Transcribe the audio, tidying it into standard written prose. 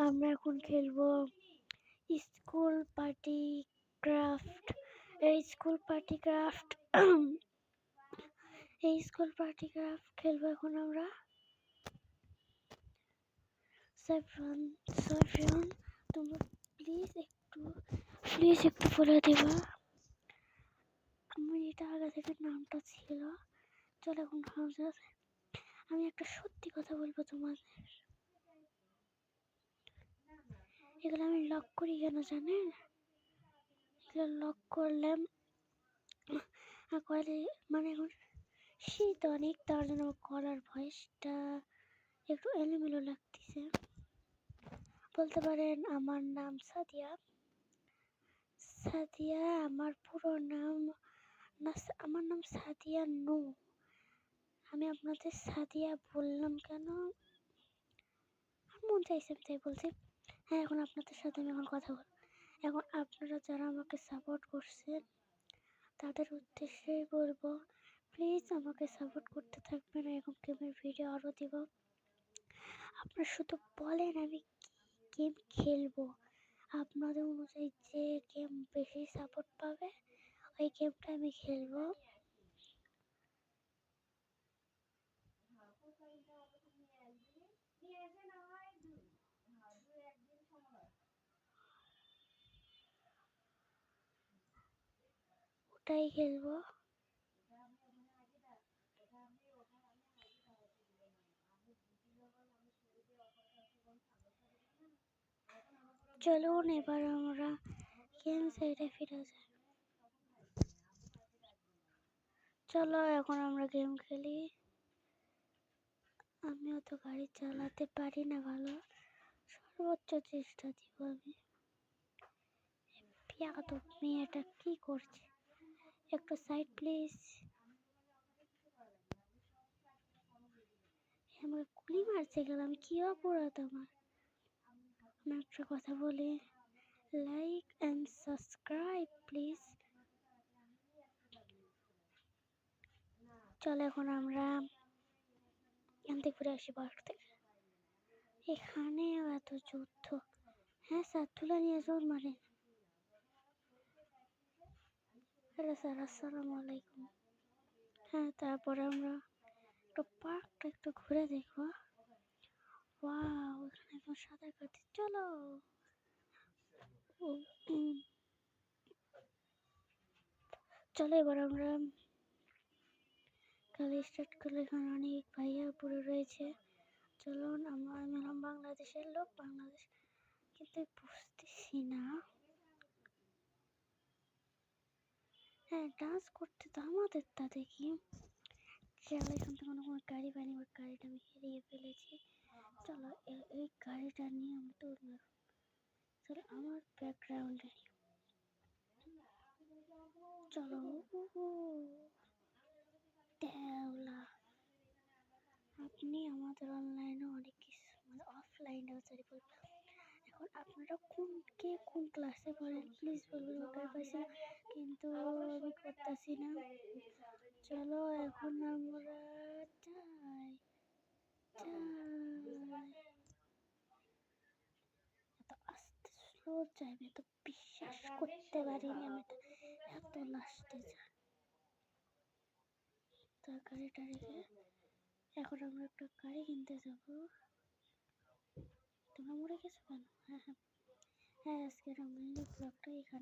আমরা এখন খেলবো স্কুল পার্টি ক্রাফট। এই স্কুল পার্টি ক্রাফট খেলবো এখন আমরা। সাফিয়ান তোমরা প্লিজ একটু বলে দিবা আমার এটা আগে থেকে নামটা ছিল। চলো এখন আমি একটা সত্যি কথা বলবো তোমাদের, এগুলো আমি লক করি কেন জানেন? এগুলো লক করলে মানে এখন শীত অনেক, তার জন্য কলার ভয়েসটা একটু এলোমেলো লাগতেছে। বলতে পারেন আমার নাম সাদিয়া। আমার পুরো নাম না, আমার নাম সাদিয়া নু। আমি আপনাদের সাদিয়া বললাম কেন, মন চাইছে তাই বলছি। হ্যাঁ, এখন আপনাদের সাথে আমি এখন কথা বলবো। এখন আপনারা যারা আমাকে সাপোর্ট করছেন তাদের উদ্দেশ্যেই বলবো, প্লিজ আমাকে সাপোর্ট করতে থাকবেন। এরকম গেমের ভিডিও আরও দিব। আপনারা শুধু বলেন আমি গেম খেলবো, আপনাদের অনুযায়ী যে গেম বেশি সাপোর্ট পাবে ওই গেমটা আমি খেলবো। ওটাই খেলবো। চলুন এবার আমরা গেম সাইডে ফিরে যাই। চলো এখন আমরা গেম খেলি। আমিও তো গাড়ি চালাতে পারি না ভালো, সর্বোচ্চ চেষ্টা দিব আমি। পিয়াদব মেয়েটা কি করছে, একটু সাইড প্লিজ। আমাকে গুলি মারছে গেলাম, কি অপরাধ আমার? আমি একটা কথা বলি, লাইক এন্ড সাবস্ক্রাইব প্লিজ। চলো এখন আমরা এখান থেকে ঘুরে আসি পার্ক থেকে। এখানেও এত যুদ্ধ। হ্যাঁ স্যার, তুলে নিয়ে জোর মারে। হ্যালো স্যার, আসসালামু আলাইকুম। হ্যাঁ, তারপরে আমরা একটু পার্কটা একটু ঘুরে দেখবো। ওয়াও, এখানে একদম সাঁতার কাটছে। চলো। চলো এবার আমরা খেলা স্টার্ট করলে, এখানে অনেক ভাইয়া পড়ে রয়েছে। চলুন, আমি হলাম বাংলাদেশের লোক, বাংলাদেশ কিন্তু বুঝতেছি না। হ্যাঁ, ডান্স করতে তো আমাদের তা দেখি। চলো এখান থেকে কোনো গাড়ি পাইনি, ওই গাড়িটা আমি হারিয়ে ফেলেছি। চলো এই গাড়িটা নিয়ে আমি তো চলো আমার ব্যাকগ্রাউন্ডে। চলো দেওলা, আপনি আমাদের অনলাইনে অনেক কিছু, মানে অফলাইনে সরি বলবেন। এখন আপনারা কোন ক্লাসে পড়েন প্লিজ বলবেন, ওটার পাশে কিন্তু আমি করতেছি না। চলো এখন আমরা যাই। এত আস্তে স্লো যাইবে তো বিশ্বাস করতে পারিনি আমি, এত লাস্টে যাই। তো গাড়িটা রেখে এখন আমরা একটা গাড়ি কিনতে যাবো। তোমরা মরে গেছো কেন? হ্যাঁ, আজকের অনলাইনে ব্লগটা এখানে